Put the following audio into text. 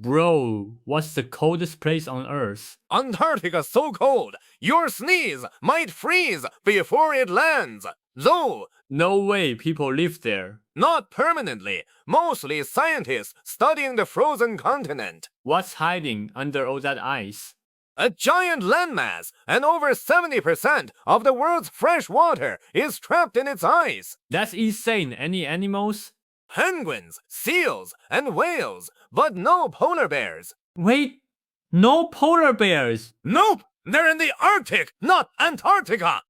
Bro, what's the coldest place on Earth? Antarctica so cold, your sneeze might freeze before it lands. Though, No way people live there. not permanently, mostly scientists studying the frozen continent. What's hiding under all that ice? A giant landmass, and over 70% of the world's fresh water is trapped in its ice. That's insane. Any animals? Penguins, seals, and whales, but no polar bears. Wait, no polar bears! Nope, they're in the Arctic, not Antarctica.